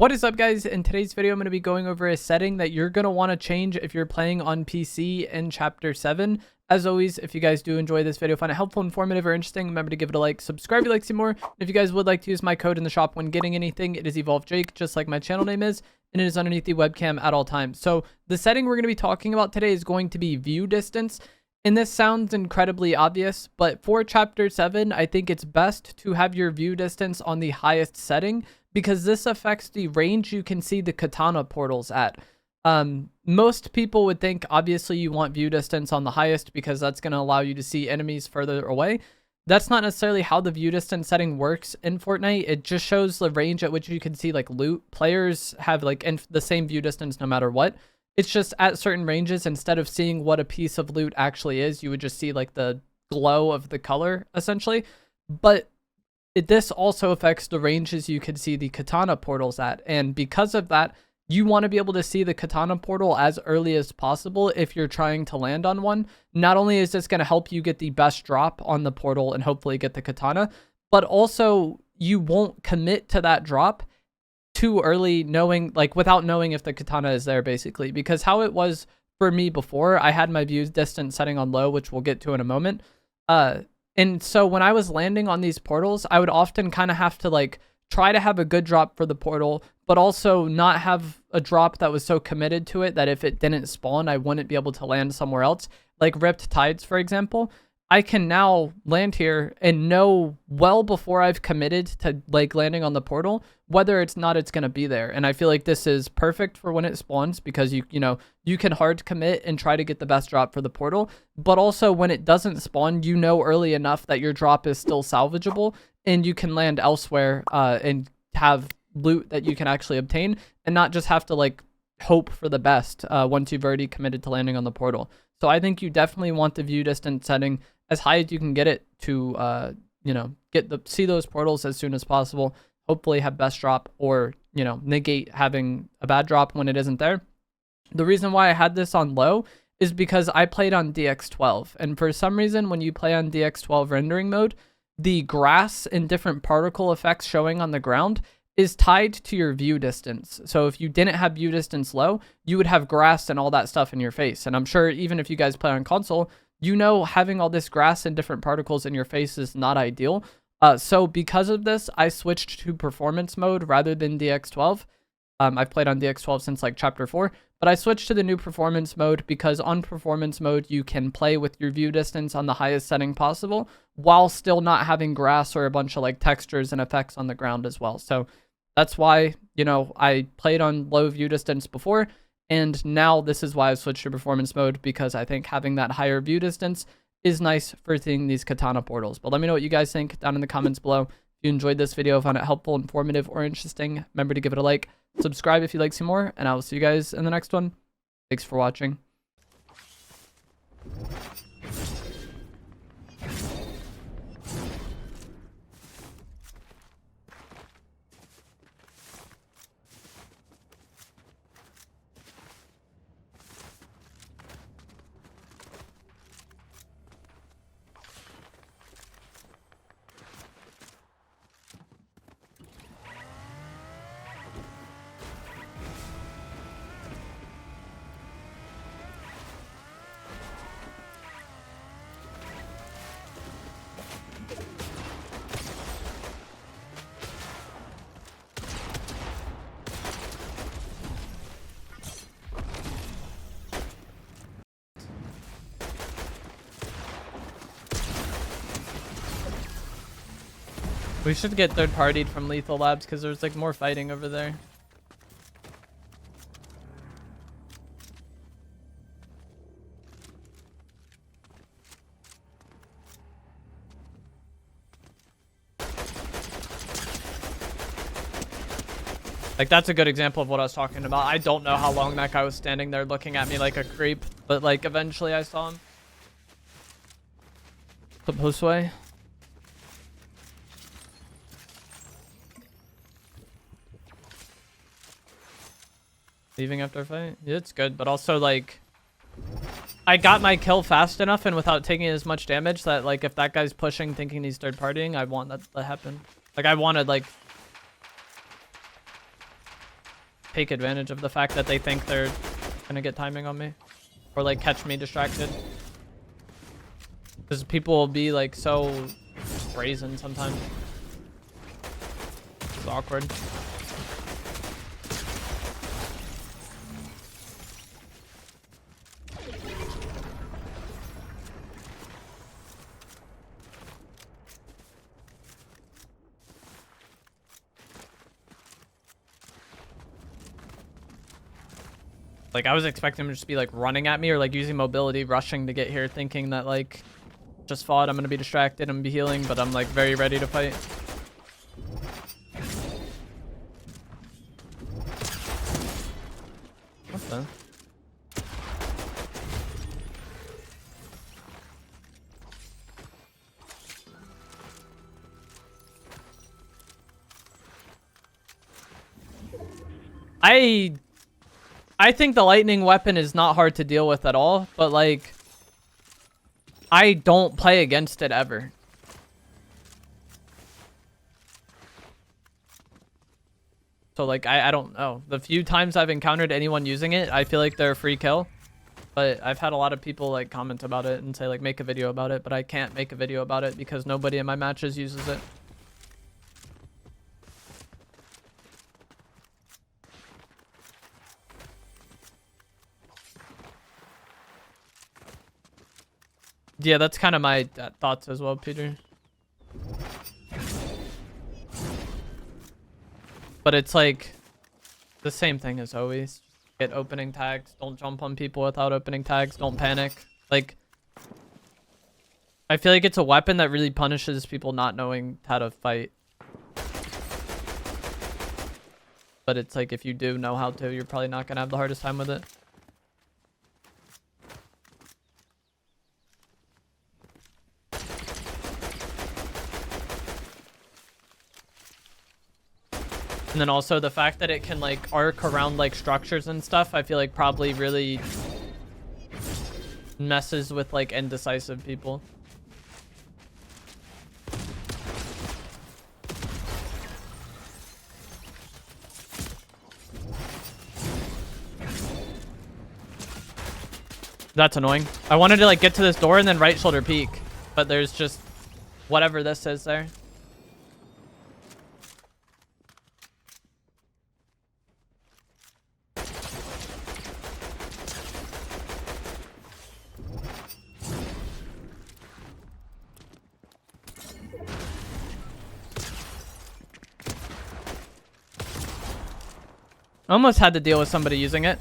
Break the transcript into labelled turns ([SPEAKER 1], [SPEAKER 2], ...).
[SPEAKER 1] What is up, guys? In today's video, I'm going to be going over a setting that you're going to want to change if you're playing on PC in Chapter 7. As always, if you guys do enjoy this video, find it helpful, informative, or interesting, remember to give it a like, subscribe if you like to see more. If you guys would like to use my code in the shop when getting anything, it is EvolveJake, just like my channel name is, and it is underneath the webcam at all times. So the setting we're going to be talking about today is going to be view distance. And this sounds incredibly obvious, but for Chapter 7, I think it's best to have your view distance on the highest setting, because this affects the range you can see the katana portals at. Most people would think, obviously, you want view distance on the highest because that's going to allow you to see enemies further away. That's not necessarily how the view distance setting works in Fortnite. It just shows the range at which you can see like loot. Players have like the same view distance no matter what. It's just at certain ranges, instead of seeing what a piece of loot actually is, you would just see like the glow of the color essentially. But this also affects the ranges you can see the katana portals at, and because of that, you want to be able to see the katana portal as early as possible if you're trying to land on one. Not only is this going to help you get the best drop on the portal and hopefully get the katana, but also you won't commit to that drop too early, without knowing if the katana is there, basically. Because how it was for me before, I had my view distance setting on low, which we'll get to in a moment. And so when I was landing on these portals, I would often kind of have to like try to have a good drop for the portal, but also not have a drop that was so committed to it that if it didn't spawn, I wouldn't be able to land somewhere else. Like Ripped Tides, for example. I can now land here and know well before I've committed to like landing on the portal whether it's going to be there. And I feel like this is perfect for when it spawns, because you can hard commit and try to get the best drop for the portal, but also when it doesn't spawn, you know early enough that your drop is still salvageable and you can land elsewhere and have loot that you can actually obtain and not just have to like hope for the best once you've already committed to landing on the portal. So I think you definitely want the view distance setting as high as you can get it to, see those portals as soon as possible. Hopefully have best drop, or, negate having a bad drop when it isn't there. The reason why I had this on low is because I played on DX12. And for some reason, when you play on DX12 rendering mode, the grass and different particle effects showing on the ground is tied to your view distance. So if you didn't have view distance low, you would have grass and all that stuff in your face. And I'm sure even if you guys play on console, having all this grass and different particles in your face is not ideal. So because of this, I switched to performance mode rather than DX12. I've played on DX12 since like Chapter 4, but I switched to the new performance mode because on performance mode, you can play with your view distance on the highest setting possible while still not having grass or a bunch of like textures and effects on the ground as well. So that's why, I played on low view distance before, and now this is why I switched to performance mode, because I think having that higher view distance is nice for seeing these katana portals. But let me know what you guys think down in the comments below. If you enjoyed this video, found it helpful, informative, or interesting, remember to give it a like, subscribe if you'd like to see more, and I will see you guys in the next one. Thanks for watching. We should get third-partied from Lethal Labs because there's like more fighting over there. Like, that's a good example of what I was talking about. I don't know how long that guy was standing there looking at me like a creep, but like eventually I saw him. Flip this way. Leaving after a fight? Yeah, it's good, but also like I got my kill fast enough and without taking as much damage that like if that guy's pushing thinking he's third partying, I want that to happen. Like I wanted like take advantage of the fact that they think they're gonna get timing on me. Or like catch me distracted. Because people will be like so brazen sometimes. It's awkward. Like, I was expecting him to just be, like, running at me or, like, using mobility, rushing to get here, thinking that, like, just fought, I'm gonna be distracted, I'm gonna be healing, but I'm, like, very ready to fight. What the? I think the lightning weapon is not hard to deal with at all, but like, I don't play against it ever. So like, I don't know. The few times I've encountered anyone using it, I feel like they're a free kill. But I've had a lot of people like comment about it and say like, make a video about it, but I can't make a video about it because nobody in my matches uses it. Yeah, that's kind of my thoughts as well, Peter. But it's like the same thing as always. Get opening tags. Don't jump on people without opening tags. Don't panic. Like, I feel like it's a weapon that really punishes people not knowing how to fight. But it's like, if you do know how to, you're probably not going to have the hardest time with it. And then also the fact that it can like arc around like structures and stuff, I feel like probably really messes with like indecisive people. That's annoying. I wanted to like get to this door and then right shoulder peek, but there's just whatever this is there. Almost had to deal with somebody using it.